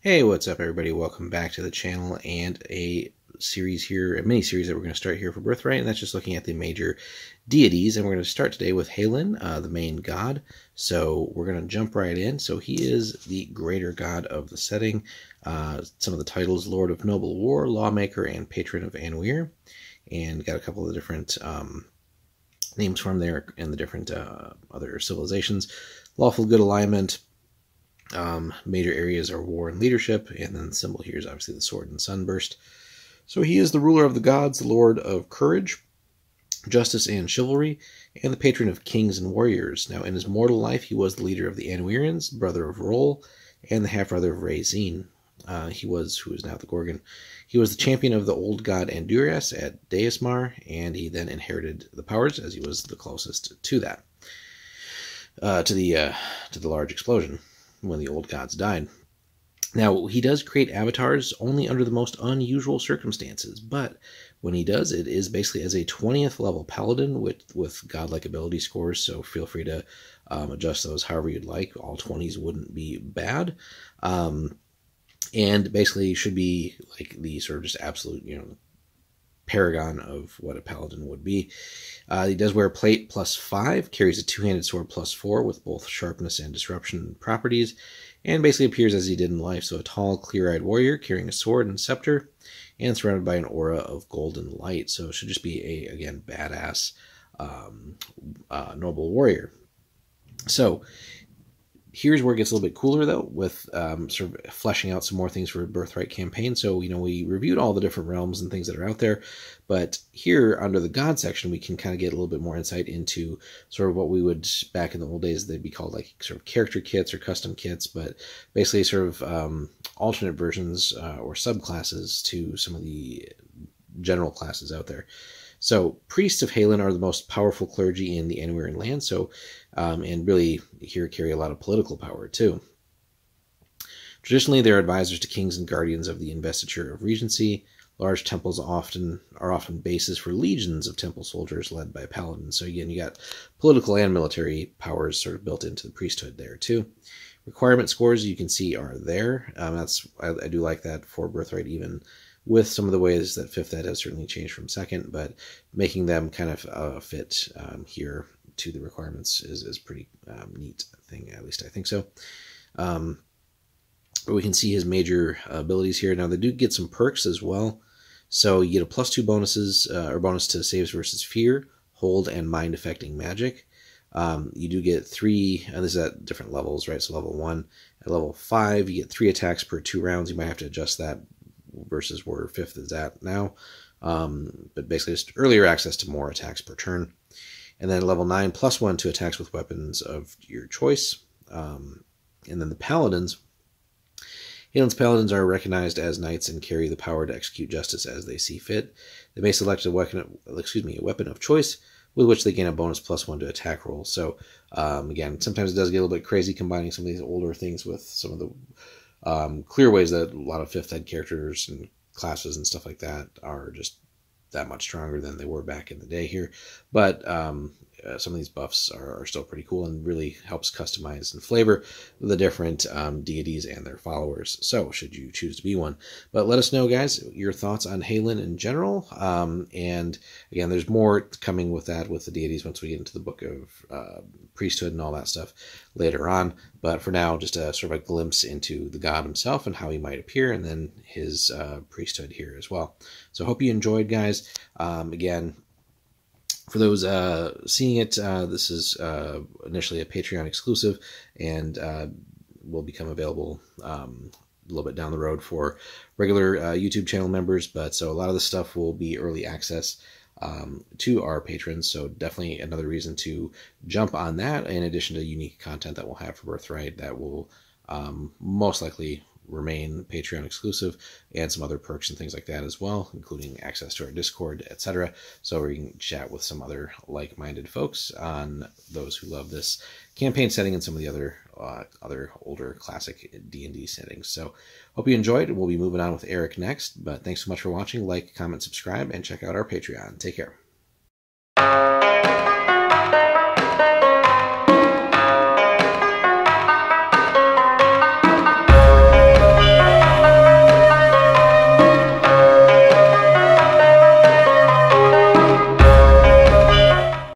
Hey, what's up everybody? Welcome back to the channel and a series here, a mini-series that we're going to start here for Birthright, and that's just looking at the major deities, and we're going to start today with Haelyn, the main god. So we're going to jump right in. So he is the greater god of the setting. Some of the titles: Lord of Noble War, Lawmaker, and Patron of Anweir, and got a couple of different names for him there and the different other civilizations. Lawful Good Alignment. Major areas are war and leadership, and then the symbol here is obviously the sword and sunburst. So he is the ruler of the gods, the lord of courage, justice, and chivalry, and the patron of kings and warriors. Now, in his mortal life, he was the leader of the Anweirians, brother of Roll, and the half-brother of Rayzine. Who is now the Gorgon. He was the champion of the old god Andurias at Deismar, and he then inherited the powers as he was the closest to that, to the large explosion when the old gods died. Now, he does create avatars only under the most unusual circumstances, but when he does, it is basically as a 20th level paladin with godlike ability scores, so feel free to adjust those however you'd like. All 20s wouldn't be bad. And basically should be like the sort of just absolute, paragon of what a paladin would be. He does wear plate +5, carries a two-handed sword +4 with both sharpness and disruption properties, and basically appears as he did in life. So a tall, clear-eyed warrior carrying a sword and scepter, and surrounded by an aura of golden light. So it should just be a, again, badass noble warrior. So here's where it gets a little bit cooler, though, with sort of fleshing out some more things for Birthright campaign. So, we reviewed all the different realms and things that are out there, but here under the God section, we can kind of get a little bit more insight into sort of what we would, back in the old days, they'd be called like sort of character kits or custom kits, but basically sort of alternate versions or subclasses to some of the general classes out there. So priests of Haelyn are the most powerful clergy in the Anweirian land, and really here carry a lot of political power too. Traditionally, they're advisors to kings and guardians of the investiture of regency. Large temples are often bases for legions of temple soldiers led by paladins. So again, you got political and military powers sort of built into the priesthood there too. Requirement scores you can see are there. I do like that for Birthright, even with some of the ways that 5th Ed has certainly changed from 2nd, but making them kind of fit here to the requirements is pretty neat thing, at least I think so. But we can see his major abilities here. Now, they do get some perks as well. So you get a +2 bonus to saves versus fear, hold, and mind-affecting magic. You do get 3, and this is at different levels, right? So level 1. At level 5, you get 3 attacks per 2 rounds. You might have to adjust that versus where 5th is at now. But basically just earlier access to more attacks per turn. And then level 9, +1 to attacks with weapons of your choice. And then the paladins. Haelyn's paladins are recognized as knights and carry the power to execute justice as they see fit. They may select a weapon of choice, with which they gain a bonus +1 to attack rolls. So again, sometimes it does get a little bit crazy combining some of these older things with some of the clear ways that a lot of 5th Ed characters and classes and stuff like that are just that much stronger than they were back in the day here. But some of these buffs are still pretty cool and really helps customize and flavor the different deities and their followers. So should you choose to be one. But let us know, guys, your thoughts on Haelyn in general. And again, there's more coming with that, with the deities, once we get into the book of priesthood and all that stuff later on. But for now, just a sort of a glimpse into the god himself and how he might appear, and then his priesthood here as well. So hope you enjoyed, guys. Again, for those seeing it, this is initially a Patreon exclusive, and will become available a little bit down the road for regular YouTube channel members. But so a lot of the stuff will be early access to our patrons, so definitely another reason to jump on that, in addition to unique content that we'll have for Birthright that will most likely remain Patreon exclusive, and some other perks and things like that as well, including access to our Discord, etc. So we can chat with some other like-minded folks on those who love this campaign setting and some of the other older classic D&D settings. So hope you enjoyed. We'll be moving on with Eric next, but thanks so much for watching. Like, comment, subscribe, and check out our Patreon. Take care.